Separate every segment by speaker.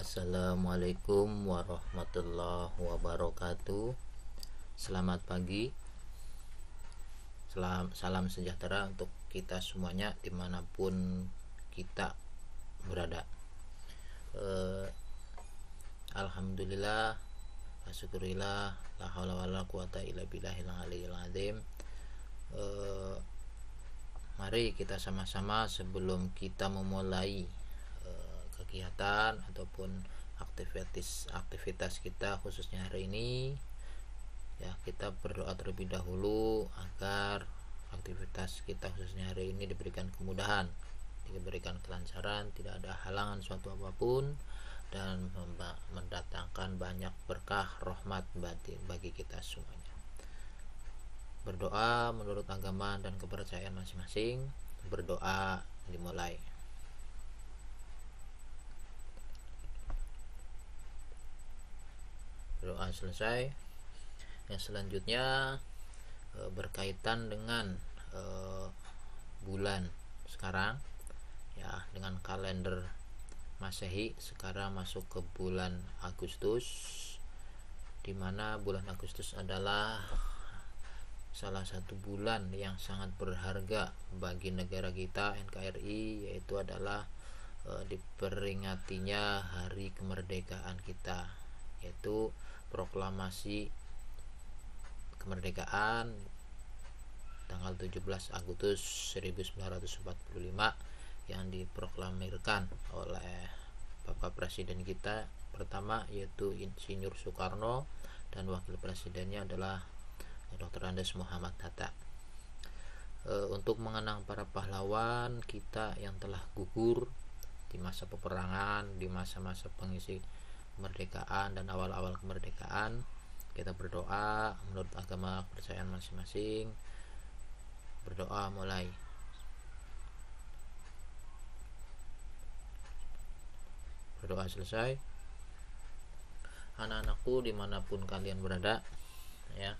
Speaker 1: Assalamualaikum warahmatullahi wabarakatuh. Selamat pagi, salam sejahtera untuk kita semuanya dimanapun kita berada. Alhamdulillah, syukurillah, la haula wala quwata illa billahil aliyil azim. Mari kita sama-sama sebelum kita memulai kegiatan ataupun aktivitas kita khususnya hari ini, ya, kita berdoa terlebih dahulu agar aktivitas kita khususnya hari ini diberikan kemudahan, diberikan kelancaran, tidak ada halangan suatu apapun, dan mendatangkan banyak berkah rahmat bagi kita semuanya. Berdoa menurut agama dan kepercayaan masing-masing. Berdoa dimulai. Doa selesai. Yang selanjutnya berkaitan dengan bulan sekarang, ya, dengan kalender Masehi. Sekarang masuk ke bulan Agustus, dimana bulan Agustus adalah salah satu bulan yang sangat berharga bagi negara kita NKRI, yaitu adalah diperingatinya hari kemerdekaan kita, yaitu proklamasi kemerdekaan tanggal 17 Agustus 1945 yang diproklamirkan oleh Bapak Presiden kita pertama, yaitu Insinyur Soekarno, dan wakil presidennya adalah Dr. Andes Muhammad Hatta. Untuk mengenang para pahlawan kita yang telah gugur di masa peperangan, di masa-masa pengisi kemerdekaan dan awal-awal kemerdekaan, kita berdoa menurut agama kepercayaan masing-masing. Berdoa mulai. Berdoa selesai. Anak-anakku dimanapun kalian berada, ya,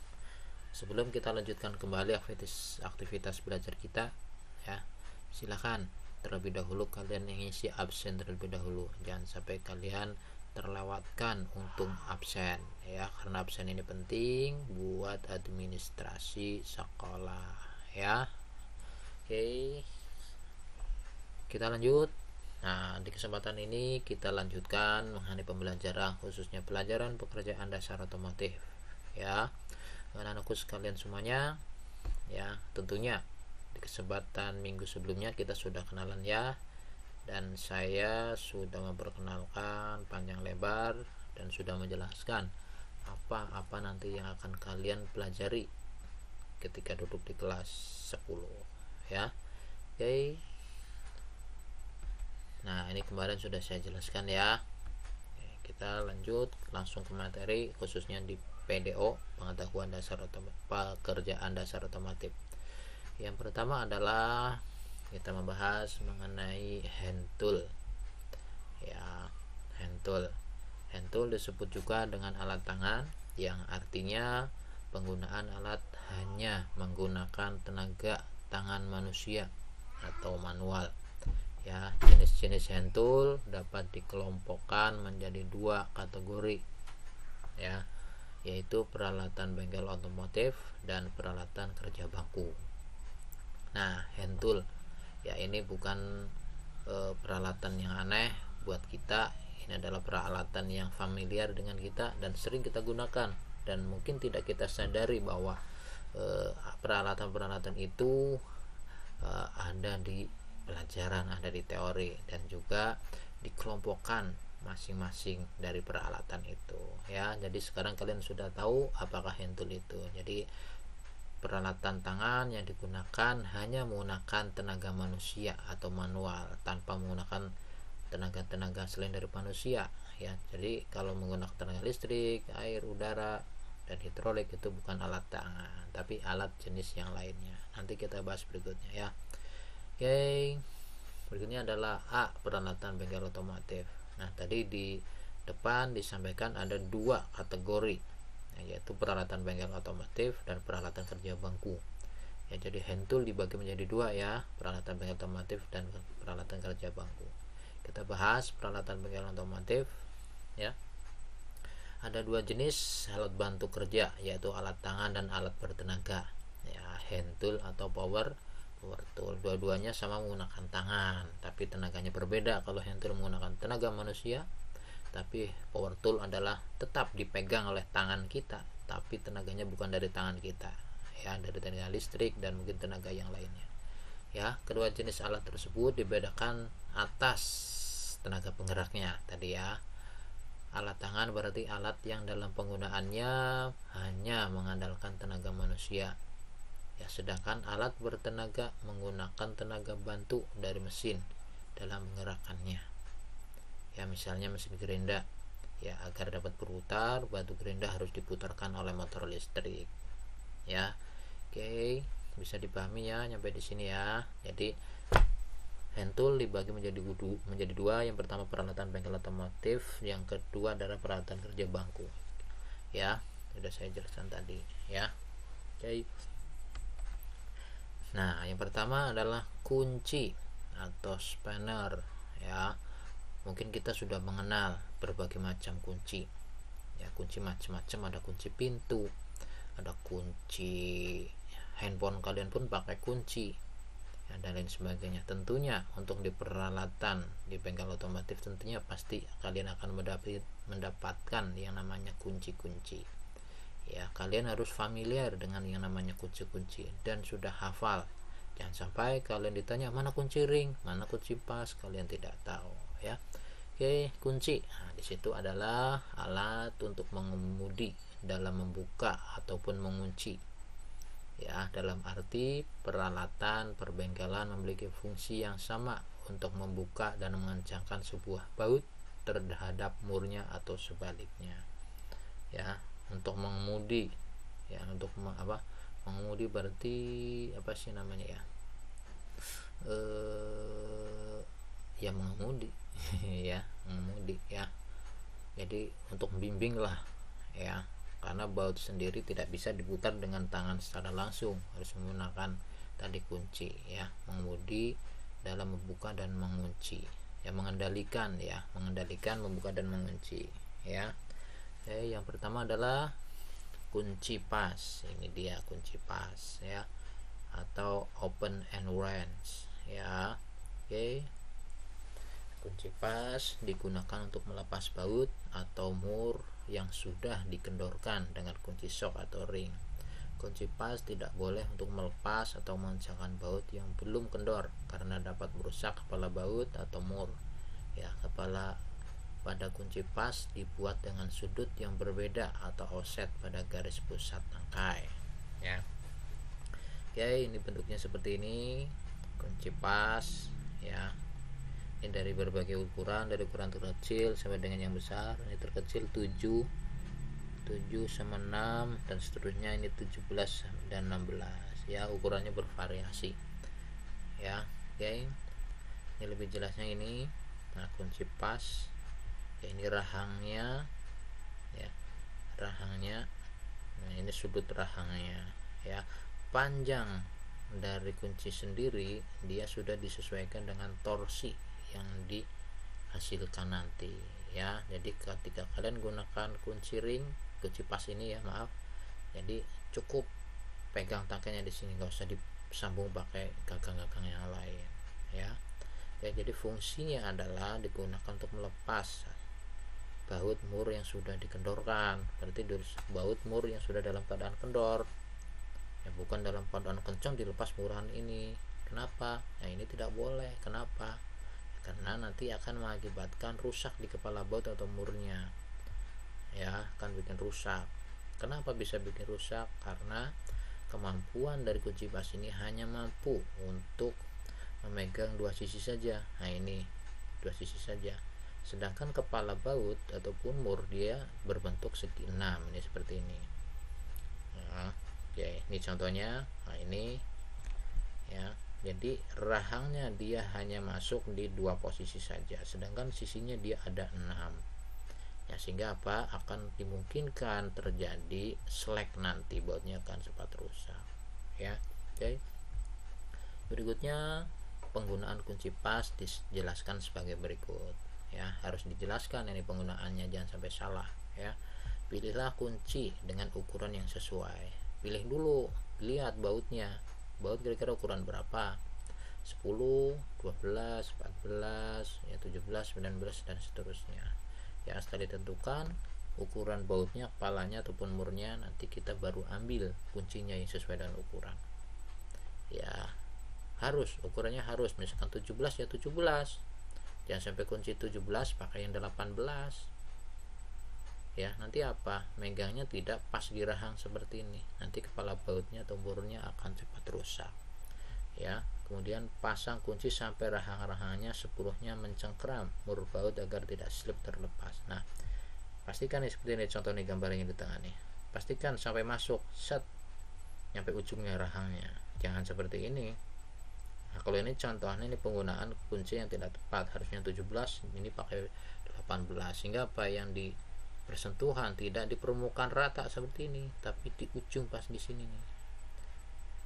Speaker 1: sebelum kita lanjutkan kembali aktivitas belajar kita, ya, silakan terlebih dahulu kalian mengisi absen terlebih dahulu. Jangan sampai kalian terlewatkan untuk absen, ya, karena absen ini penting buat administrasi sekolah, ya. Oke, kita lanjut. Nah, di kesempatan ini kita lanjutkan mengenai pembelajaran khususnya pelajaran pekerjaan dasar otomotif, ya, anak-anakku sekalian semuanya, ya. Tentunya di kesempatan minggu sebelumnya kita sudah kenalan, ya, dan saya sudah memperkenalkan panjang lebar dan sudah menjelaskan apa nanti yang akan kalian pelajari ketika duduk di kelas 10, ya. Oke. Nah, ini kemarin sudah saya jelaskan, ya. Kita lanjut langsung ke materi khususnya di PDO, pengetahuan dasar pekerjaan dasar otomotif. Yang pertama adalah kita membahas mengenai hand tool, ya. Hand tool disebut juga dengan alat tangan, yang artinya penggunaan alat hanya menggunakan tenaga tangan manusia atau manual, ya. Jenis-jenis hand tool dapat dikelompokkan menjadi dua kategori, ya, yaitu peralatan bengkel otomotif dan peralatan kerja bangku. Nah, hand tool, ya, ini bukan peralatan yang aneh buat kita. Ini adalah peralatan yang familiar dengan kita dan sering kita gunakan, dan mungkin tidak kita sadari bahwa peralatan-peralatan itu ada di pelajaran, ada di teori, dan juga dikelompokkan masing-masing dari peralatan itu, ya. Jadi sekarang kalian sudah tahu apakah hand tool itu. Jadi peralatan tangan yang digunakan hanya menggunakan tenaga manusia atau manual, tanpa menggunakan tenaga-tenaga selain dari manusia, ya. Jadi kalau menggunakan tenaga listrik, air, udara, dan hidrolik itu bukan alat tangan, tapi alat jenis yang lainnya. Nanti kita bahas berikutnya, ya. Oke, berikutnya adalah A, peralatan bengkel otomotif. Nah, tadi di depan disampaikan ada dua kategori, yaitu peralatan bengkel otomotif dan peralatan kerja bangku, ya. Jadi hand tool dibagi menjadi dua, ya, peralatan bengkel otomotif dan peralatan kerja bangku. Kita bahas peralatan bengkel otomotif. ya. Ada dua jenis alat bantu kerja, yaitu alat tangan dan alat bertenaga, ya, hand tool atau power tool. Dua-duanya sama menggunakan tangan, tapi tenaganya berbeda. Kalau hand tool menggunakan tenaga manusia, tapi power tool adalah tetap dipegang oleh tangan kita, tapi tenaganya bukan dari tangan kita, ya, dari tenaga listrik dan mungkin tenaga yang lainnya. Ya, kedua jenis alat tersebut dibedakan atas tenaga penggeraknya tadi, ya. Alat tangan berarti alat yang dalam penggunaannya hanya mengandalkan tenaga manusia, ya, sedangkan alat bertenaga menggunakan tenaga bantu dari mesin dalam menggerakkannya. Ya, misalnya mesin gerinda, ya, agar dapat berputar, batu gerinda harus diputarkan oleh motor listrik, ya. Oke, bisa dipahami ya sampai di sini, ya. Jadi hand tool dibagi menjadi dua. Yang pertama peralatan bengkel otomotif, yang kedua adalah peralatan kerja bangku, ya, sudah saya jelaskan tadi, ya. Oke. Nah, yang pertama adalah kunci atau spanner, ya. Mungkin kita sudah mengenal berbagai macam kunci, ya. Kunci macam-macam, ada kunci pintu, ada kunci handphone kalian pun pakai kunci, ya, dan lain sebagainya. Tentunya untuk di peralatan di bengkel otomotif tentunya pasti kalian akan mendapatkan yang namanya kunci-kunci, ya. Kalian harus familiar dengan yang namanya kunci-kunci dan sudah hafal. Jangan sampai kalian ditanya mana kunci ring, mana kunci pas, kalian tidak tahu, ya. Oke, kunci. Nah, di situ adalah alat untuk mengemudi dalam membuka ataupun mengunci, ya. Dalam arti peralatan perbengkelan memiliki fungsi yang sama untuk membuka dan mengencangkan sebuah baut terhadap murnya atau sebaliknya, ya. Untuk mengemudi, ya, untuk mengemudi berarti apa sih namanya, ya, ya mengemudi ya, mengemudi, ya. Jadi untuk membimbing lah, ya, karena baut sendiri tidak bisa diputar dengan tangan secara langsung, harus menggunakan tadi kunci, ya. Mengemudi dalam membuka dan mengunci, ya, mengendalikan membuka dan mengunci, ya. Yang pertama adalah kunci pas. Ini dia kunci pas, ya, atau open and range, ya. Oke. Kunci pas digunakan untuk melepas baut atau mur yang sudah dikendorkan dengan kunci shock atau ring. Kunci pas tidak boleh untuk melepas atau mengencangkan baut yang belum kendor karena dapat merusak kepala baut atau mur, ya. Kepala pada kunci pas dibuat dengan sudut yang berbeda atau offset pada garis pusat tangkai, ya. Oke, ini bentuknya seperti ini kunci pas, ya. Ini dari berbagai ukuran, dari ukuran terkecil sampai dengan yang besar. Ini terkecil 7 sama 6 dan seterusnya. Ini 17 dan 16, ya. Ukurannya bervariasi, ya. Oke, ini lebih jelasnya ini. Nah, kunci pas, ya, ini rahangnya, ya, rahangnya. Nah, ini sudut rahangnya, ya. Panjang dari kunci sendiri dia sudah disesuaikan dengan torsi yang dihasilkan nanti, ya. Jadi ketika kalian gunakan kunci ring, kunci pas ini, ya, maaf, jadi cukup pegang tangkainya di sini, nggak usah disambung pakai gagang-gagang yang lain, ya. Jadi fungsinya adalah digunakan untuk melepas baut mur yang sudah dikendorkan. Berarti baut mur yang sudah dalam keadaan kendor, ya, bukan dalam keadaan kencang dilepas murahan ini. Kenapa? Nah, ini tidak boleh. Kenapa? Karena nanti akan mengakibatkan rusak di kepala baut atau murnya, ya, akan bikin rusak. Kenapa bisa bikin rusak? Karena kemampuan dari kunci pas ini hanya mampu untuk memegang dua sisi saja. Nah, ini dua sisi saja, sedangkan kepala baut ataupun mur dia berbentuk segi 6, ini seperti ini, ya. Oke, ini contohnya. Nah, ini, ya. Jadi rahangnya dia hanya masuk di dua posisi saja, sedangkan sisinya dia ada 6, ya, sehingga apa, akan dimungkinkan terjadi slack, nanti bautnya akan cepat rusak, ya. Oke, berikutnya penggunaan kunci pas dijelaskan sebagai berikut. ya, harus dijelaskan ini penggunaannya, jangan sampai salah ya. Pilihlah kunci dengan ukuran yang sesuai. Pilih dulu, lihat bautnya, baut kira-kira ukuran berapa, 10, 12, 14, ya 17, 19 dan seterusnya ya. Setelah ditentukan ukuran bautnya, kepalanya ataupun murnya, nanti kita baru ambil kuncinya yang sesuai dengan ukuran ya. Harus ukurannya harus, misalkan 17 ya 17, jangan sampai kunci 17 pakai yang 18 ya. Nanti apa, megangnya tidak pas di rahang seperti ini, nanti kepala bautnya atau murnya akan cepat rusak ya. Kemudian pasang kunci sampai rahang-rahangnya sepenuhnya mencengkram mur baut agar tidak slip terlepas. Nah, pastikan nih seperti ini contoh nih, gambarnya di tengah nih, pastikan sampai masuk set sampai ujungnya rahangnya, jangan seperti ini. Nah, kalau ini contohnya, ini penggunaan kunci yang tidak tepat, harusnya 17, ini pakai 18, sehingga apa, yang di persentuhan tidak di permukaan rata seperti ini, tapi di ujung pas di sini nih,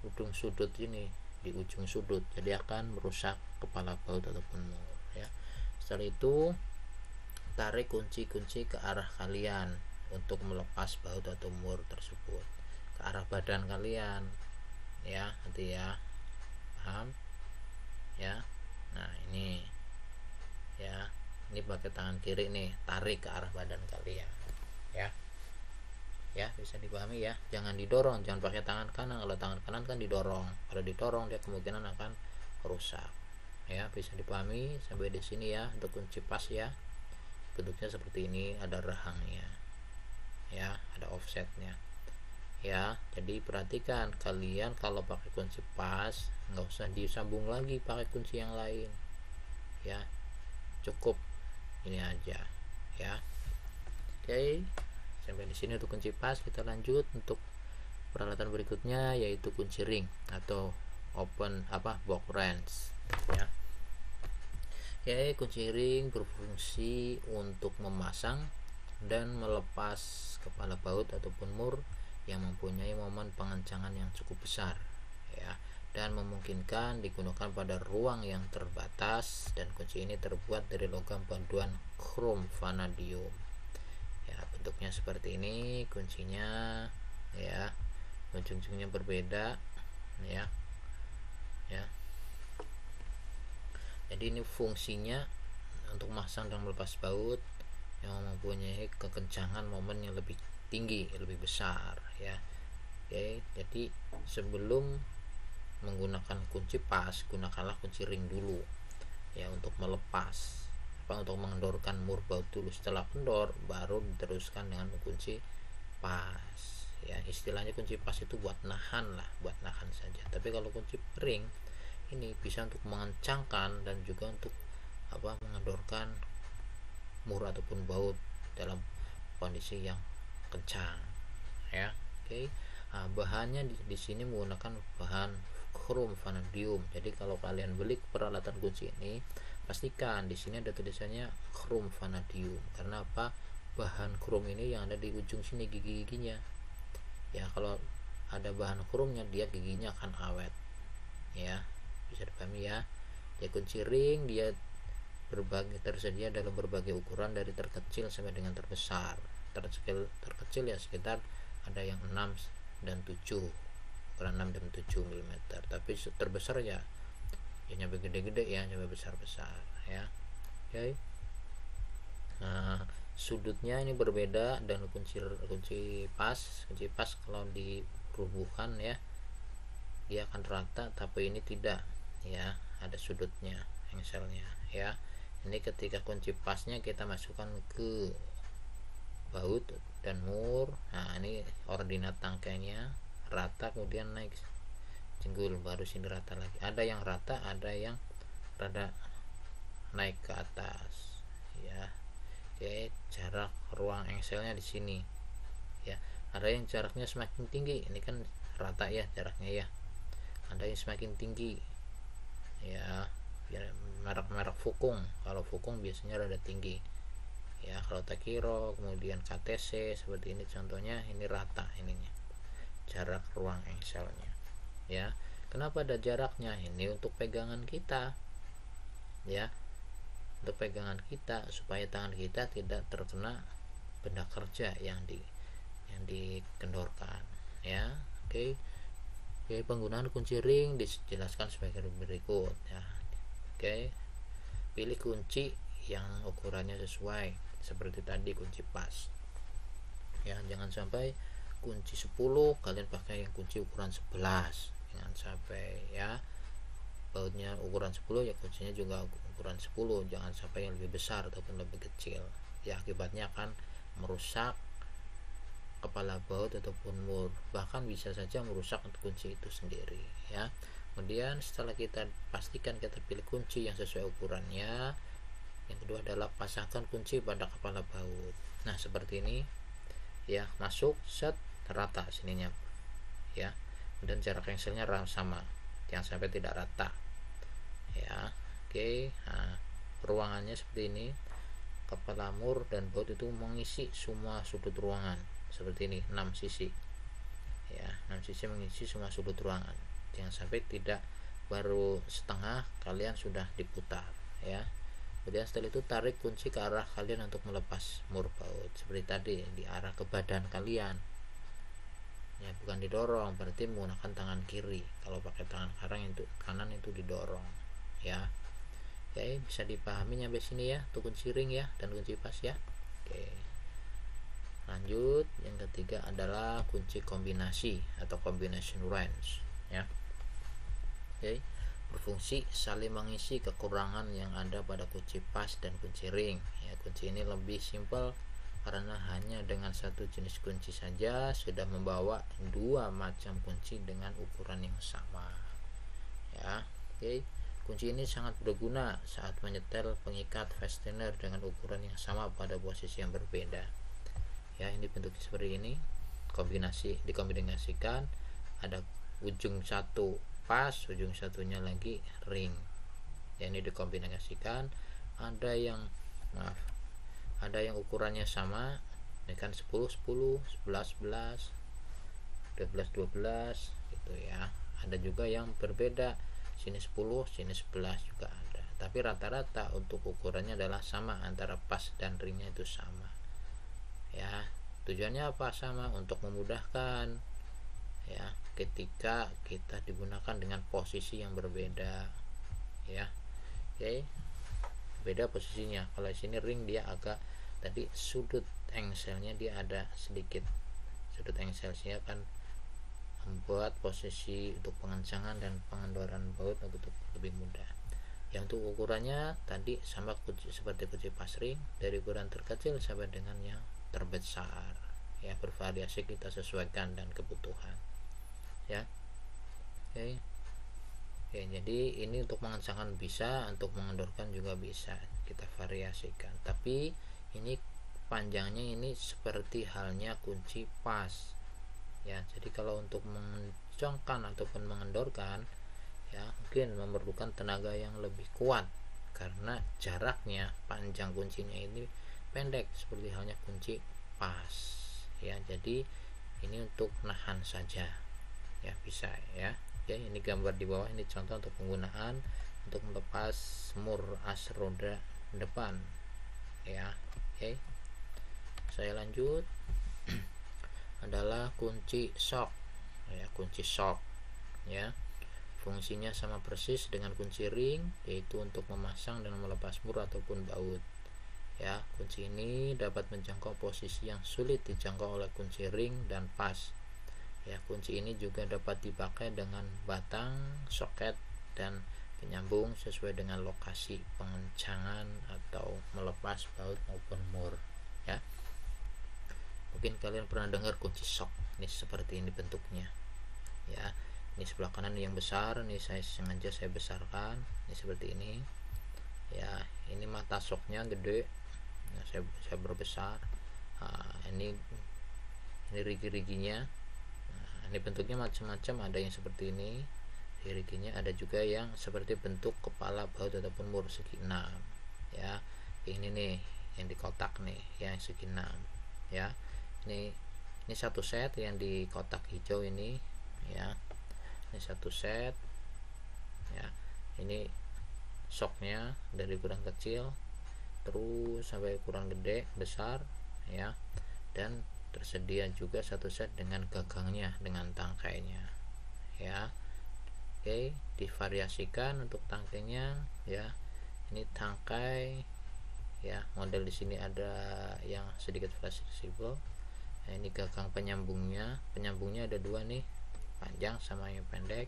Speaker 1: ujung sudut ini, di ujung sudut, jadi akan merusak kepala baut ataupun mur ya. Setelah itu tarik kunci-kunci ke arah kalian untuk melepas baut atau mur tersebut, ke arah badan kalian ya, nanti ya, paham ya. Nah ini ya, ini pakai tangan kiri nih, tarik ke arah badan kalian ya. Ya, bisa dipahami ya, jangan didorong, jangan pakai tangan kanan. Kalau tangan kanan kan didorong, kalau didorong dia kemungkinan akan rusak ya. Bisa dipahami sampai di sini ya. Untuk kunci pas ya, bentuknya seperti ini, ada rahangnya ya, ada offsetnya ya. Jadi perhatikan kalian, kalau pakai kunci pas nggak usah disambung lagi pakai kunci yang lain ya, cukup ini aja ya. Oke, sampai di sini untuk kunci pas. Kita lanjut untuk peralatan berikutnya, yaitu kunci ring atau open box wrench ya. Oke, kunci ring berfungsi untuk memasang dan melepas kepala baut ataupun mur yang mempunyai momen pengencangan yang cukup besar ya, dan memungkinkan digunakan pada ruang yang terbatas. Dan kunci ini terbuat dari logam paduan krom vanadium ya. Bentuknya seperti ini kuncinya ya, ujung-ujungnya berbeda ya. Jadi ini fungsinya untuk masang dan melepas baut yang mempunyai kekencangan momen yang lebih tinggi, lebih besar ya. Oke, jadi sebelum menggunakan kunci pas, gunakanlah kunci ring dulu ya, untuk melepas untuk mengendorkan mur baut dulu. Setelah kendor baru diteruskan dengan kunci pas ya. Istilahnya kunci pas itu buat nahan lah, buat nahan saja. Tapi kalau kunci ring ini bisa untuk mengencangkan dan juga untuk mengendorkan mur ataupun baut dalam kondisi yang kencang ya. Oke. Nah, bahannya di sini menggunakan bahan krom vanadium. Jadi kalau kalian beli peralatan kunci ini, pastikan di sini ada tulisannya krom vanadium. Karena apa? Bahan krom ini yang ada di ujung sini gigi-giginya ya. Kalau ada bahan kromnya, dia giginya akan awet ya. Bisa dipahami ya. Ya, kunci ring dia tersedia dalam berbagai ukuran, dari terkecil sampai dengan terbesar. Terkecil ya sekitar ada yang 6 dan 7, ukuran 6 dan 7 mm. Tapi terbesar ya nyampe gede-gede ya, nyampe besar-besar ya. Oke. Nah, sudutnya ini berbeda dan kunci pas kalau di rubuhan ya dia akan rata, tapi ini tidak ya, ada sudutnya, engselnya ya. Ini ketika kunci pasnya kita masukkan ke baut dan mur. Nah, ini ordinat tangkainya rata, kemudian naik jenggul, baru sini rata lagi. Ada yang rata, ada yang rada naik ke atas ya. Oke, jarak ruang engselnya di sini ya. Ada yang jaraknya semakin tinggi, ini kan rata ya jaraknya ya. Ada yang semakin tinggi ya, merek Fukung. Kalau Fukung biasanya rada tinggi ya. Kalau Takiro kemudian KTC seperti ini contohnya, ini rata ininya jarak ruang engselnya ya. Kenapa ada jaraknya? Ini untuk pegangan kita ya. untuk pegangan kita supaya tangan kita tidak terkena benda kerja yang dikendorkan ya. Oke. Oke, penggunaan kunci ring dijelaskan sebagai berikut ya. Oke, pilih kunci yang ukurannya sesuai seperti tadi, kunci pas ya. Jangan sampai kunci 10 kalian pakai yang kunci ukuran 11, jangan sampai ya. Bautnya ukuran 10 ya, kuncinya juga ukuran 10, jangan sampai yang lebih besar ataupun lebih kecil ya, akibatnya akan merusak kepala baut ataupun mur, bahkan bisa saja merusak kunci itu sendiri ya. Kemudian setelah kita pastikan kita pilih kunci yang sesuai ukurannya, yang kedua adalah pasangkan kunci pada kepala baut. Nah seperti ini ya, masuk set rata sininya ya, dan jarak engselnya sama, jangan sampai tidak rata ya. Oke, nah ruangannya seperti ini, kepala mur dan baut itu mengisi semua sudut ruangan seperti ini, 6 sisi ya, 6 sisi mengisi semua sudut ruangan, jangan sampai tidak baru setengah kalian sudah diputar ya. Kemudian setelah itu tarik kunci ke arah kalian untuk melepas mur baut seperti tadi, di arah ke badan kalian ya, bukan didorong, berarti menggunakan tangan kiri. Kalau pakai tangan kanan itu didorong ya. Oke, bisa dipahami sampai sini ya untuk kunci ring ya dan kunci pas ya. Oke, lanjut, yang ketiga adalah kunci kombinasi atau combination wrench ya. Oke, berfungsi saling mengisi kekurangan yang ada pada kunci pas dan kunci ring ya. Kunci ini lebih simpel karena hanya dengan satu jenis kunci saja sudah membawa dua macam kunci dengan ukuran yang sama ya. Oke, kunci ini sangat berguna saat menyetel pengikat fastener dengan ukuran yang sama pada posisi yang berbeda ya. Ini bentuknya seperti ini, dikombinasikan, ada ujung satu pas, ujung satunya lagi ring ya. Ini dikombinasikan, ada yang ukurannya sama, ini kan 10 10, 11 11, 12 12 gitu ya. Ada juga yang berbeda, sini 10 sini 11 juga ada, tapi rata-rata untuk ukurannya adalah sama, antara pas dan ringnya itu sama ya. Tujuannya apa? Sama, untuk memudahkan ya ketika kita digunakan dengan posisi yang berbeda ya. Oke, beda posisinya. Kalau di sini ring dia agak, tadi sudut engselnya dia ada sedikit, sudut engselnya kan membuat posisi untuk pengencangan dan pengendoran baut untuk lebih mudah ya. Untuk ukurannya tadi sama seperti kunci pas ring, dari ukuran terkecil sampai dengan yang terbesar ya, bervariasi, kita sesuaikan dan kebutuhan ya. Oke. Ya, jadi ini untuk mengencangkan bisa, untuk mengendorkan juga bisa, kita variasikan. Tapi ini panjangnya ini seperti halnya kunci pas ya. Jadi kalau untuk mengencangkan ataupun mengendorkan ya, mungkin memerlukan tenaga yang lebih kuat karena jaraknya, panjang kuncinya ini pendek seperti halnya kunci pas ya. Jadi ini untuk nahan saja ya, bisa ya. Oke, ini gambar di bawah, ini contoh untuk penggunaan untuk melepas mur as roda depan ya. Oke, saya lanjut. Adalah kunci shock ya, kunci shock ya. Fungsinya sama persis dengan kunci ring, yaitu untuk memasang dan melepas mur ataupun baut ya. Kunci ini dapat menjangkau posisi yang sulit dijangkau oleh kunci ring dan pas ya. Kunci ini juga dapat dipakai dengan batang, soket, dan penyambung sesuai dengan lokasi pengencangan atau melepas baut maupun mur ya. Mungkin kalian pernah dengar kunci shock, ini seperti ini bentuknya ya. Ini sebelah kanan yang besar, ini saya sengaja saya besarkan, ini seperti ini ya. Ini mata shocknya gede, nah, saya berbesar. Nah, ini rigi-riginya. Nah, ini bentuknya macam-macam, ada yang seperti ini riginya, ada juga yang seperti bentuk kepala baut ataupun mur segi 6 ya. Ini nih yang di kotak nih yang segi 6 ya. Ini satu set yang di kotak hijau ini ya. Ini satu set ya. Ini shocknya dari ukuran kecil terus sampai ukuran gede besar ya, dan tersedia juga satu set dengan gagangnya dengan tangkainya ya. Oke, divariasikan untuk tangkainya ya. Ini tangkai ya, model di sini ada yang sedikit fleksibel. Nah, ini gagang penyambungnya ada dua nih, panjang sama yang pendek.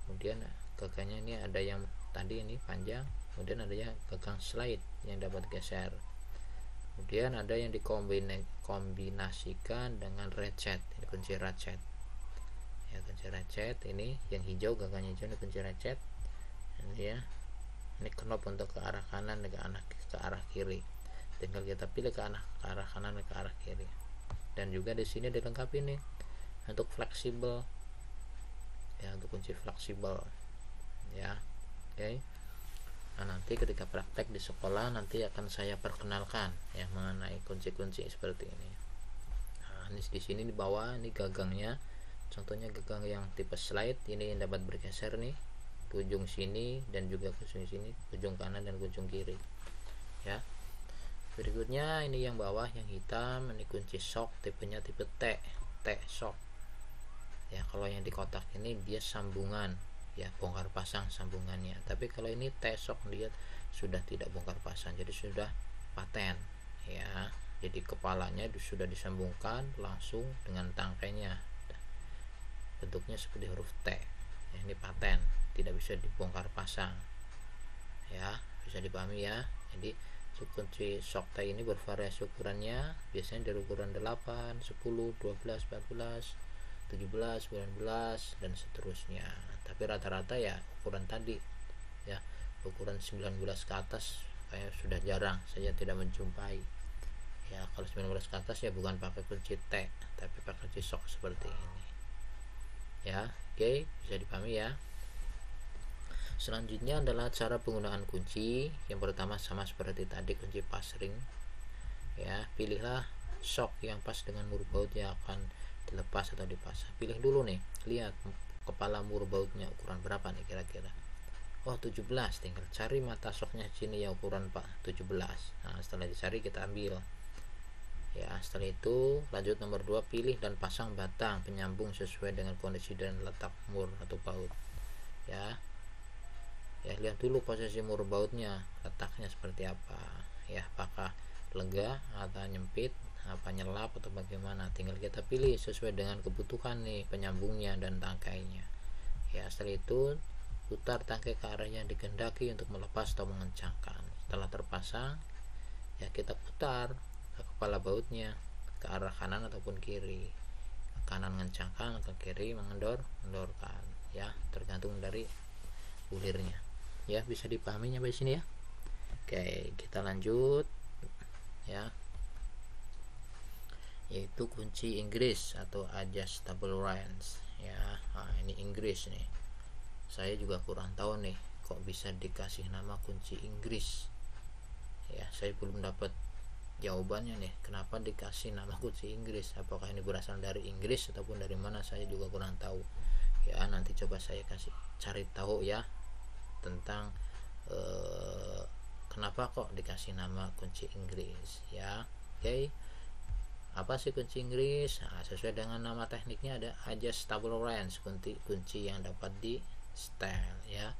Speaker 1: Kemudian gagangnya ini ada yang tadi ini panjang, kemudian ada yang gagang slide yang dapat geser. Kemudian ada yang dikombinasikan dengan ratchet, ini kunci ratchet ya, kunci ratchet ini yang hijau, gagangnya hijau, ini kunci ratchet ini ya. Ini knob untuk ke arah kanan dan ke arah kiri, tinggal kita pilih ke arah kanan dan ke arah kiri. Dan juga di sini dilengkapi nih untuk fleksibel ya, untuk kunci fleksibel ya. Oke. Nah, nanti ketika praktek di sekolah nanti akan saya perkenalkan ya mengenai kunci-kunci seperti ini. Nah, ini di sini di bawah ini gagangnya, contohnya gagang yang tipe slide ini yang dapat bergeser nih ke ujung sini dan juga ke ujung sini, ujung kanan dan ujung kiri ya. Berikutnya ini yang bawah yang hitam, ini kunci shock, tipenya tipe T shock ya. Kalau yang di kotak ini dia sambungan ya, bongkar pasang sambungannya, tapi kalau ini T shock dia sudah tidak bongkar pasang, jadi sudah paten ya. Jadi kepalanya sudah disambungkan langsung dengan tangkainya, bentuknya seperti huruf T ya, ini paten, tidak bisa dibongkar pasang ya, bisa dipahami ya. Jadi kunci shock T ini bervariasi ukurannya, biasanya dari ukuran 8, 10, 12, 14, 17, 19 dan seterusnya. Tapi rata-rata ya ukuran tadi ya, ukuran 19 ke atas kayak sudah jarang, saya tidak menjumpai ya. Kalau 19 ke atas ya bukan pakai kunci T tapi pakai kunci shock seperti ini ya. Oke, bisa dipahami ya. Selanjutnya adalah cara penggunaan kunci. Yang pertama sama seperti tadi, kunci passring ya. Pilihlah shock yang pas dengan mur baut yang akan dilepas atau dipasang. Pilih dulu nih, lihat kepala mur bautnya ukuran berapa nih kira-kira. Oh 17, tinggal cari mata shocknya sini ya ukuran 17. Nah setelah dicari kita ambil ya. Setelah itu lanjut nomor 2, pilih dan pasang batang penyambung sesuai dengan kondisi dan letak mur atau baut ya. Ya lihat dulu posisi mur bautnya, letaknya seperti apa ya, apakah lega atau nyempit, apa nyelap atau bagaimana, tinggal kita pilih sesuai dengan kebutuhan nih penyambungnya dan tangkainya ya. Setelah itu putar tangkai ke arah yang dikehendaki untuk melepas atau mengencangkan. Setelah terpasang ya kita putar ke kepala bautnya ke arah kanan ataupun kiri, ke kanan mengencangkan, ke kiri mengendorkan ya, tergantung dari bulirnya ya. Bisa dipahami sampai sini ya. Oke, kita lanjut ya, yaitu kunci Inggris atau adjustable wrench ya. Nah, ini Inggris nih, saya juga kurang tahu nih kok bisa dikasih nama kunci Inggris ya. Saya belum dapat jawabannya nih, kenapa dikasih nama kunci Inggris, apakah ini berasal dari Inggris ataupun dari mana, saya juga kurang tahu ya. Nanti coba saya cari tahu ya tentang kenapa kok dikasih nama kunci Inggris ya. Oke, apa sih kunci Inggris? Nah, sesuai dengan nama tekniknya ada adjustable wrench, kunci yang dapat di setel ya.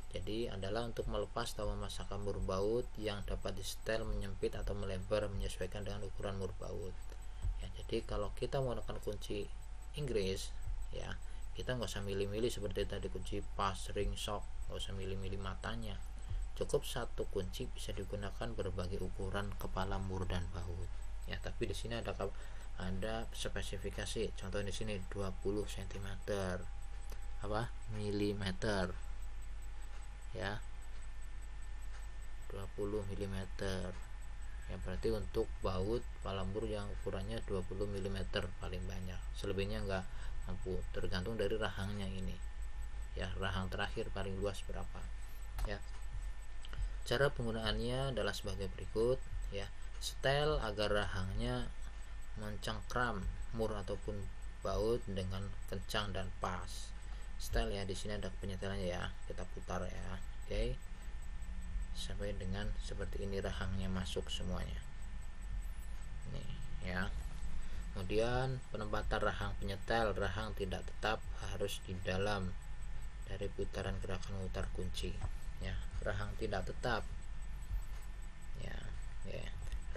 Speaker 1: Jadi adalah untuk melepas atau memasangkan mur baut yang dapat di setel, menyempit atau melebar menyesuaikan dengan ukuran mur baut ya. Jadi kalau kita menggunakan kunci Inggris ya, kita nggak usah milih-milih seperti tadi kunci pass, ring, shock, nggak usah milih-milih matanya, cukup satu kunci bisa digunakan berbagai ukuran kepala mur dan baut ya. Tapi di sini ada spesifikasi, contoh di sini 20 cm milimeter ya, 20 mm ya, berarti untuk baut kepala mur yang ukurannya 20 mm paling banyak, selebihnya enggak mampu, tergantung dari rahangnya ini ya, rahang terakhir paling luas berapa ya. Cara penggunaannya adalah sebagai berikut ya. Setel agar rahangnya mencengkram mur ataupun baut dengan kencang dan pas. Setel ya, di sini ada penyetelannya ya, kita putar ya. Oke, sampai dengan seperti ini, rahangnya masuk semuanya nih ya. Kemudian penempatan rahang penyetel, rahang tidak tetap harus di dalam dari putaran gerakan memutar kunci ya. Rahang tidak tetap ya,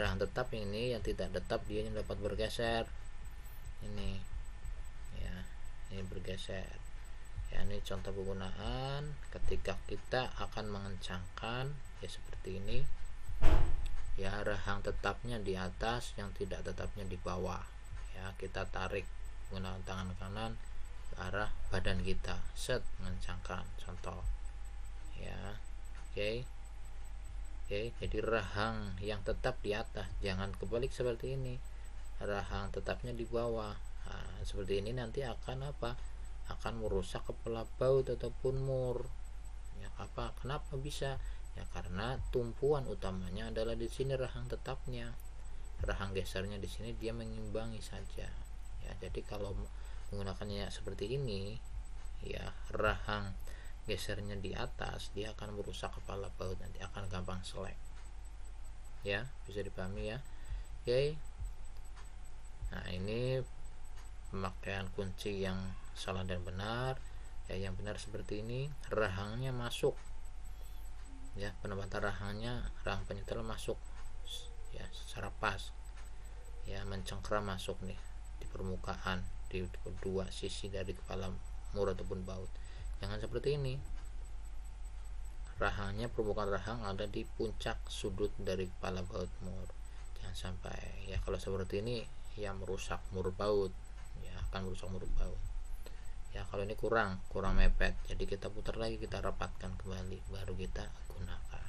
Speaker 1: rahang tetap ini yang tidak tetap dia dapat bergeser ini ya, ini bergeser ya. Ini contoh penggunaan ketika kita akan mengencangkan ya seperti ini ya, rahang tetapnya di atas, yang tidak tetapnya di bawah ya. Kita tarik menggunakan tangan kanan ke arah badan kita, set, mengencangkan, contoh ya. Oke, jadi rahang yang tetap di atas, jangan kebalik seperti ini, rahang tetapnya di bawah. Nah, seperti ini nanti akan apa, akan merusak kepala baut ataupun mur ya. Kenapa bisa ya? Karena tumpuan utamanya adalah di sini rahang tetapnya, rahang gesernya di sini dia mengimbangi saja ya. Jadi kalau menggunakannya seperti ini ya, rahang gesernya di atas, dia akan merusak kepala baut, nanti akan gampang selek ya. Bisa dipahami ya. Oke, nah ini pemakaian kunci yang salah dan benar ya. Yang benar seperti ini, rahangnya masuk ya, penempatan rahangnya, rahang penyetel masuk ya secara pas ya, mencengkram masuk nih di permukaan, di kedua sisi dari kepala mur ataupun baut. Jangan seperti ini, rahangnya, permukaan rahang ada di puncak sudut dari kepala baut mur, jangan sampai ya. Kalau seperti ini ya merusak mur baut ya, akan merusak mur baut ya. Kalau ini kurang mepet, jadi kita putar lagi, kita rapatkan kembali, baru kita gunakan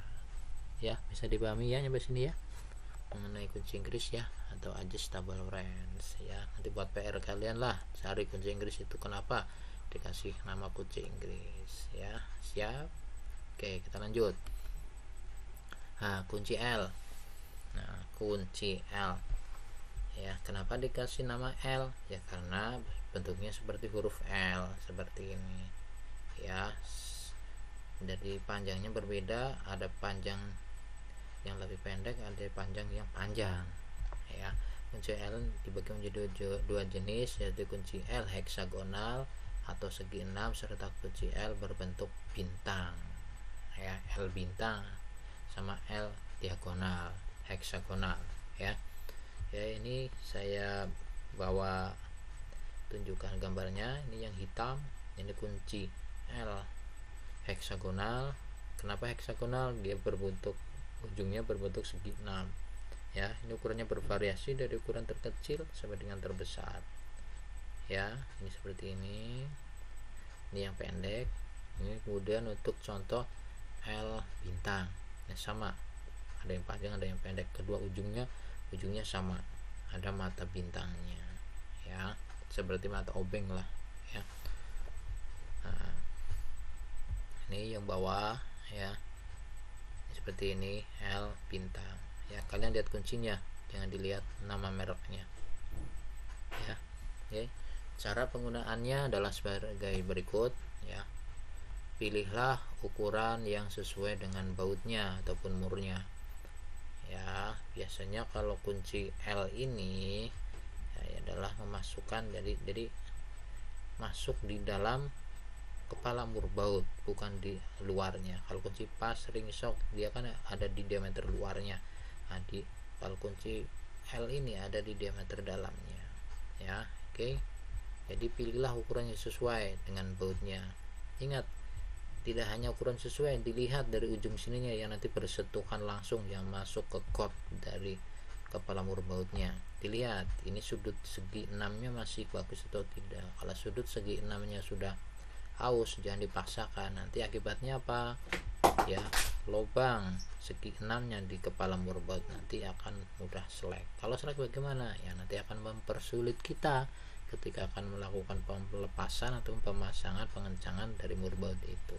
Speaker 1: ya. Bisa dipahami ya sampai sini ya mengenai kunci Inggris ya, atau adjustable wrench ya. Nanti buat PR kalian lah, cari kunci Inggris itu kenapa dikasih nama kunci Inggris ya. Siap. Oke, kita lanjut. Nah, kunci L. Nah, kunci L ya, kenapa dikasih nama L ya? Karena bentuknya seperti huruf L seperti ini ya. Jadi panjangnya berbeda, ada panjang yang lebih pendek, ada panjang yang panjang ya. Kunci L dibagi menjadi dua jenis, yaitu kunci L heksagonal atau segi 6 serta kunci L berbentuk bintang ya, L bintang sama L diagonal heksagonal ya. Ya, ini saya bawa tunjukkan gambarnya. Ini yang hitam, ini kunci L heksagonal. Kenapa heksagonal? Dia berbentuk, ujungnya berbentuk segi 6 ya. Ini ukurannya bervariasi dari ukuran terkecil sampai dengan terbesar ya. Ini seperti ini yang pendek. Ini kemudian untuk contoh L bintang ya, sama, ada yang panjang ada yang pendek, kedua ujungnya sama, ada mata bintangnya ya, seperti mata obeng lah ya. Nah, ini yang bawah ya, seperti ini L bintang ya. Kalian lihat kuncinya, jangan dilihat nama mereknya ya. Oke, cara penggunaannya adalah sebagai berikut ya. Pilihlah ukuran yang sesuai dengan bautnya ataupun murnya ya. Biasanya kalau kunci L ini ya, adalah memasukkan, jadi masuk di dalam kepala mur baut, bukan di luarnya. Kalau kunci pas ring shock dia kan ada di diameter luarnya. Nah, kalau kunci L ini ada di diameter dalamnya ya. Oke, jadi pilihlah ukuran yang sesuai dengan bautnya. Ingat, tidak hanya ukuran sesuai dilihat dari ujung sininya yang nanti bersentuhan langsung yang masuk ke chord dari kepala mur bautnya. Dilihat ini sudut segi 6 nya masih bagus atau tidak. Kalau sudut segi 6 nya sudah aus, jangan dipaksakan, nanti akibatnya apa ya, lubang segi 6 nya di kepala mur baut nanti akan mudah selek. Kalau selek bagaimana ya, nanti akan mempersulit kita ketika akan melakukan pelepasan atau pemasangan pengencangan dari mur baut itu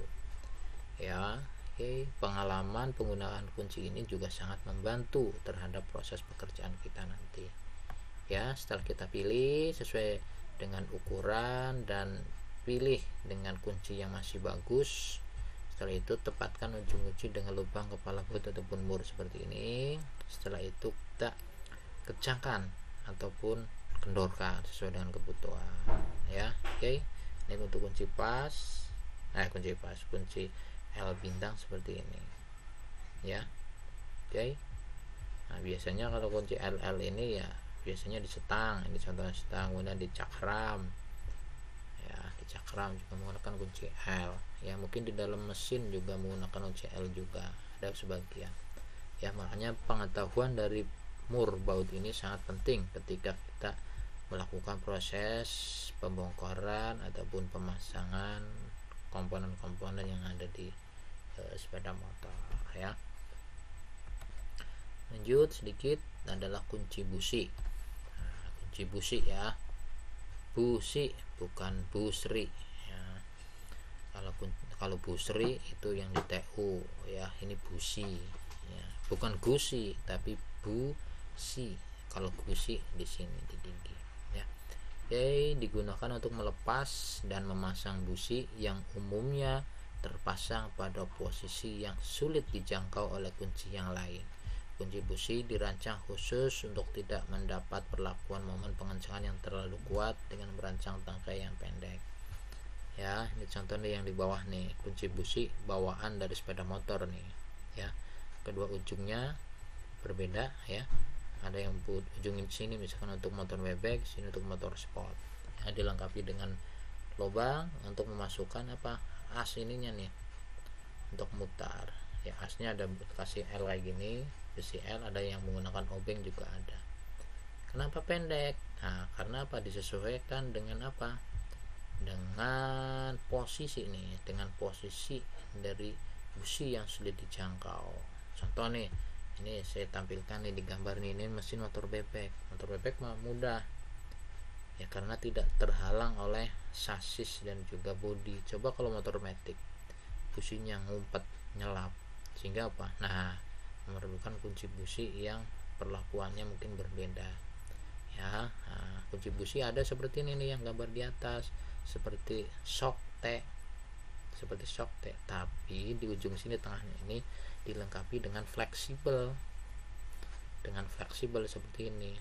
Speaker 1: ya. Oke, pengalaman penggunaan kunci ini juga sangat membantu terhadap proses pekerjaan kita nanti ya. Setelah kita pilih sesuai dengan ukuran dan pilih dengan kunci yang masih bagus, Setelah itu tepatkan ujung kunci dengan lubang kepala baut ataupun mur seperti ini. Setelah itu kita kencangkan ataupun kendorkan sesuai dengan kebutuhan ya. Oke, ini untuk kunci kunci L bintang seperti ini ya. Oke, nah biasanya kalau kunci LL ini ya biasanya di setang, ini contohnya setang, kemudian di cakram ya, di cakram juga menggunakan kunci L ya. Mungkin di dalam mesin juga menggunakan kunci L juga, ada sebagian ya. Makanya pengetahuan dari mur baut ini sangat penting ketika kita melakukan proses pembongkaran ataupun pemasangan komponen-komponen yang ada di sepeda motor ya. Lanjut sedikit adalah kunci busi. Nah, kunci busi ya, busi bukan busri ya. Kalau busri itu yang di TU ya, ini busi ya, bukan gusi tapi busi. Kalau gusi di sini di gigi ya. Oke, digunakan untuk melepas dan memasang busi yang umumnya terpasang pada posisi yang sulit dijangkau oleh kunci yang lain. Kunci busi dirancang khusus untuk tidak mendapat perlakuan momen pengencangan yang terlalu kuat dengan merancang tangkai yang pendek ya. Ini contohnya yang di bawah nih, kunci busi bawaan dari sepeda motor nih ya. Kedua ujungnya berbeda ya, ada yang ujung sini misalkan untuk motor bebek, sini untuk motor sport ya. Dilengkapi dengan lubang untuk memasukkan as ininya nih untuk mutar ya. Asnya ada kasih L kayak gini, besi L, ada yang menggunakan obeng juga ada. Kenapa pendek? Nah, karena disesuaikan dengan dengan posisi nih, dengan posisi dari busi yang sulit dijangkau. Contoh nih, ini saya tampilkan nih di gambar ini mesin motor bebek mah mudah ya, karena tidak terhalang oleh sasis dan juga bodi. Coba kalau motor matic businya ngumpet nyelap, sehingga memerlukan kunci busi yang perlakuannya mungkin berbeda ya. Nah, kunci busi ada seperti ini nih yang gambar di atas, seperti shock T, tapi di ujung sini tengahnya ini dilengkapi dengan fleksibel seperti ini.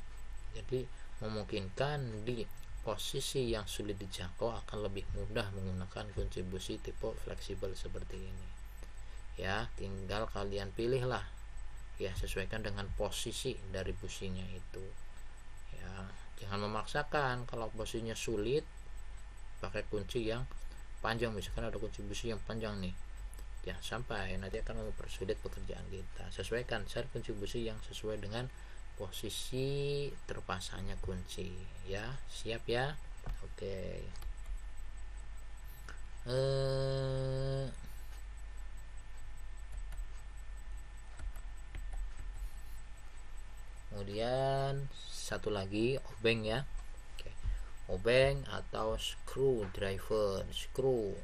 Speaker 1: Jadi memungkinkan di posisi yang sulit dijangkau akan lebih mudah menggunakan kunci busi tipe fleksibel seperti ini ya. Tinggal kalian pilihlah ya, sesuaikan dengan posisi dari businya itu ya. Jangan memaksakan. Kalau posisinya sulit pakai kunci yang panjang, misalkan ada kunci busi yang panjang nih, jangan sampai nanti akan mempersulit pekerjaan kita. Sesuaikan cari kunci busi yang sesuai dengan posisi terpasangnya kunci ya. Siap ya. Oke. Kemudian satu lagi obeng ya. Oke. Obeng atau screw driver, screw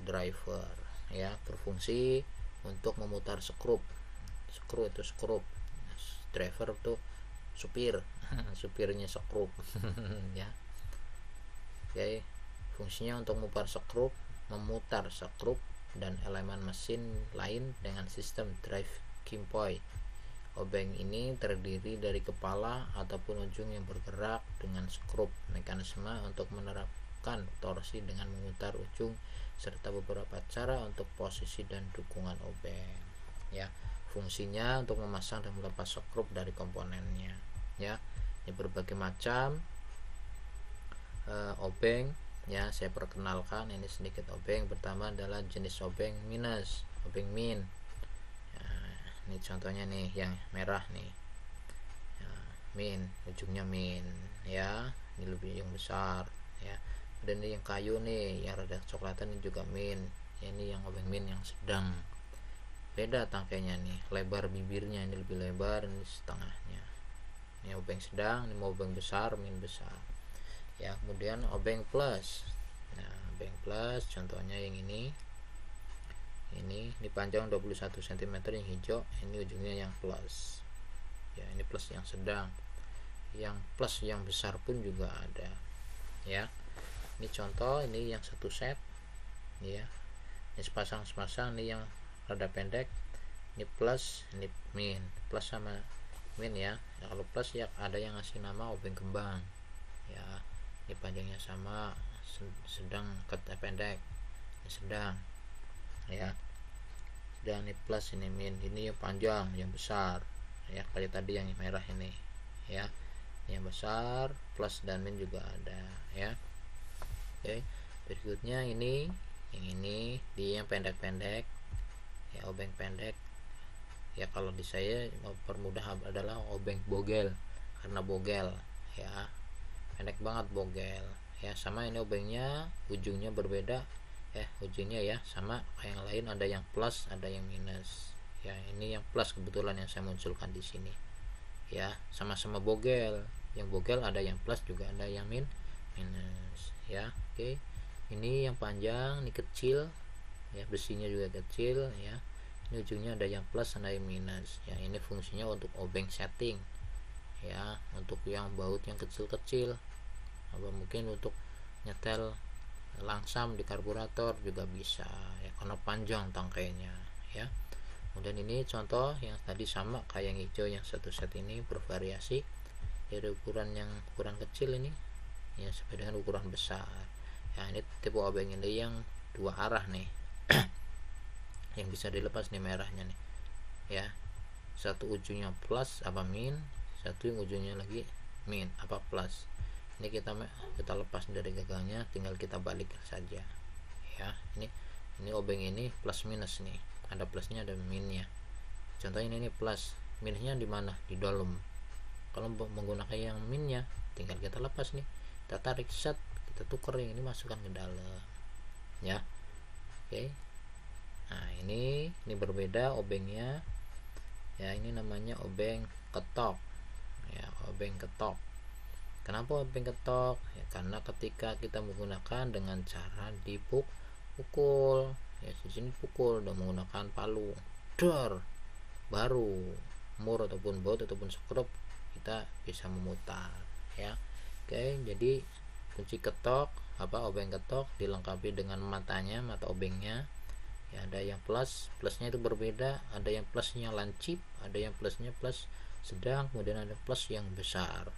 Speaker 1: driver ya, berfungsi untuk memutar skrup itu skrup, driver itu supir supirnya skrup ya. Oke, fungsinya untuk memutar skrup dan elemen mesin lain dengan sistem drive kimpoy. Obeng ini terdiri dari kepala ataupun ujung yang bergerak dengan skrup mekanisme untuk menerapkan torsi dengan memutar ujung, serta beberapa cara untuk posisi dan dukungan obeng ya. Fungsinya untuk memasang dan melepas skrup dari komponennya ya. Ini berbagai macam obeng ya, saya perkenalkan ini sedikit obeng. Pertama adalah jenis obeng minus, obeng min ya, ini contohnya nih yang merah nih ya, min, ujungnya min ya, ini lebih yang besar ya. Dan ini yang kayu nih yang rada coklatan, ini juga min ya, ini yang obeng min yang sedang. Beda tangkainya nih, lebar bibirnya ini lebih lebar, ini setengahnya. Ini obeng sedang, ini mau obeng besar, min besar ya. Kemudian obeng plus. Nah, obeng plus contohnya yang ini panjang 21 cm yang hijau, ini ujungnya yang plus ya. Ini plus yang sedang, yang plus yang besar pun juga ada ya. Ini contoh, ini yang satu set ya. Ini sepasang nih yang rada pendek, ini plus, ini min, plus sama min ya. Kalau plus ya ada yang ngasih nama obeng kembang ya. Ini panjangnya sama, sedang pendek, ini sedang ya. Dan ini plus, ini min, ini yang panjang, yang besar ya, kayak tadi yang merah ini ya. Yang besar, plus dan min juga ada ya. Oke, berikutnya ini yang ini dia yang pendek-pendek ya, obeng pendek ya. Kalau di saya permudah adalah obeng bogel, karena bogel ya, pendek banget bogel ya. Sama ini obengnya ujungnya berbeda ya, ujungnya ya sama kayak yang lain, ada yang plus ada yang minus ya. Ini yang plus kebetulan yang saya munculkan di sini ya, sama-sama bogel. Yang bogel ada yang plus juga ada yang minus ya. Oke, ini yang panjang, ini kecil ya, besinya juga kecil ya. Ini ujungnya ada yang plus ada yang minus ya. Ini fungsinya untuk obeng setting ya, untuk yang baut yang kecil-kecil, apa mungkin untuk nyetel langsam di karburator juga bisa ya, karena panjang tangkainya ya. Kemudian ini contoh yang tadi sama kayak yang hijau, yang satu set ini bervariasi dari ukuran yang ukuran kecil ini ya sampai dengan ukuran besar ya. Ini tipe obeng ini yang dua arah nih yang bisa dilepas nih merahnya nih ya. Satu ujungnya plus apa min, satu yang ujungnya lagi min apa plus. Ini kita lepas dari gagangnya, tinggal kita balik saja ya. Ini obeng ini plus minus nih, ada plusnya ada minnya. Contohnya ini plus, minusnya di mana, di dalam. Kalau menggunakan yang minnya tinggal kita lepas nih, kita tarik set, kita tuker yang ini masukkan ke dalam ya. Oke, nah ini berbeda obengnya ya. Ini namanya obeng ketok ya, obeng ketok. Kenapa obeng ketok ya? Karena ketika kita menggunakan dengan cara dipukul ya, di sini pukul dan menggunakan palu dor, baru mur ataupun baut ataupun sekrup kita bisa memutar ya. Oke, jadi kunci ketok apa, obeng ketok dilengkapi dengan matanya, mata obengnya ya. Ada yang plusnya itu berbeda, ada yang plusnya lancip, ada yang plusnya plus sedang, kemudian ada plus yang besar,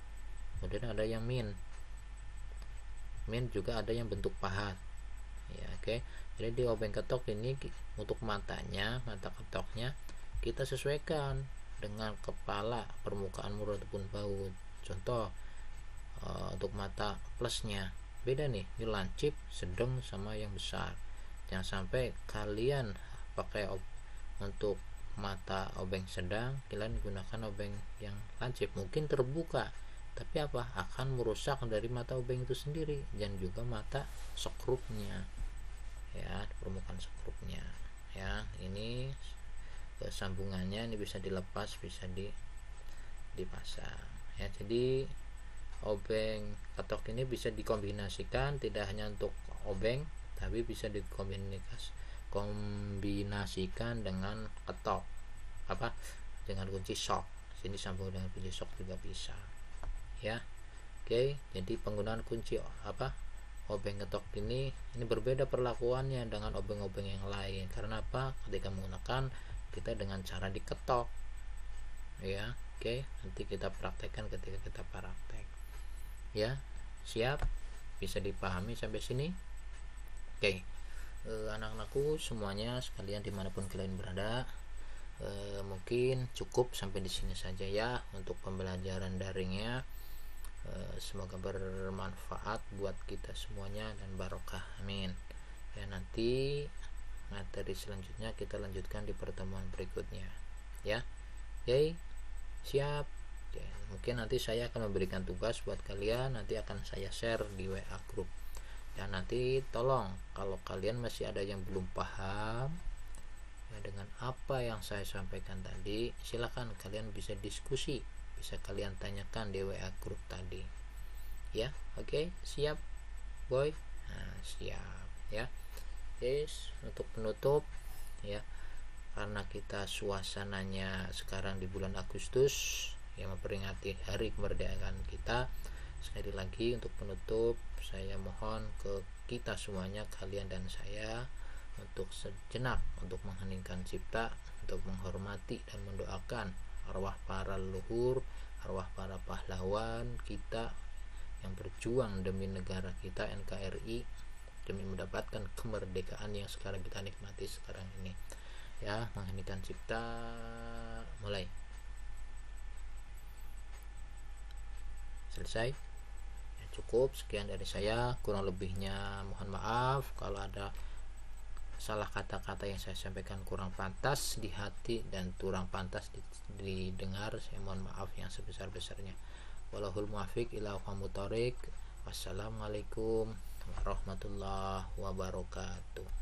Speaker 1: kemudian ada yang min juga ada yang bentuk pahat ya. Oke, jadi di obeng ketok ini untuk matanya, mata ketoknya kita sesuaikan dengan kepala, permukaan mur ataupun baut. Contoh untuk mata plusnya beda nih, ini lancip, sedang sama yang besar. Jangan sampai kalian pakai untuk mata obeng sedang, kalian gunakan obeng yang lancip, mungkin terbuka tapi apa, akan merusak dari mata obeng itu sendiri dan juga mata sekrupnya ya, permukaan sekrupnya ya. Ini sambungannya ini bisa dilepas, bisa dipasang ya. Jadi obeng ketok ini bisa dikombinasikan, tidak hanya untuk obeng tapi bisa dikombinasikan dengan ketok apa, dengan kunci shock. Sini sambung dengan kunci shock juga bisa ya. Oke, jadi penggunaan kunci apa, obeng ketok ini berbeda perlakuannya dengan obeng-obeng yang lain. Karena apa, ketika menggunakan kita dengan cara diketok ya. Oke, nanti kita praktekkan ketika kita praktek ya. Siap, bisa dipahami sampai sini? Oke, anak-anakku semuanya sekalian dimanapun kalian berada, mungkin cukup sampai di sini saja ya untuk pembelajaran daringnya. Semoga bermanfaat buat kita semuanya dan barokah, amin ya. Nanti materi selanjutnya kita lanjutkan di pertemuan berikutnya ya. Oke, siap. Oke, mungkin nanti saya akan memberikan tugas buat kalian, nanti akan saya share di WA group ya. Nanti tolong kalau kalian masih ada yang belum paham ya dengan apa yang saya sampaikan tadi, silahkan kalian bisa diskusi, bisa kalian tanyakan di WA group tadi ya. Oke, siap boy. Nah, siap ya. Yes, untuk penutup ya, karena kita suasananya sekarang di bulan Agustus yang memperingati hari kemerdekaan kita, sekali lagi untuk penutup saya mohon ke kita semuanya, kalian dan saya, untuk sejenak untuk mengheningkan cipta, untuk menghormati dan mendoakan arwah para leluhur, arwah para pahlawan kita yang berjuang demi negara kita NKRI, demi mendapatkan kemerdekaan yang sekarang kita nikmati sekarang ini. Ya, mengheningkan cipta, mulai. Selesai ya, cukup sekian dari saya, kurang lebihnya mohon maaf kalau ada salah kata-kata yang saya sampaikan kurang pantas di hati dan kurang pantas didengar. Saya mohon maaf yang sebesar-besarnya. Wallahul muwaffiq ila aqwamit thoriq. Wassalamualaikum warahmatullahi wabarakatuh.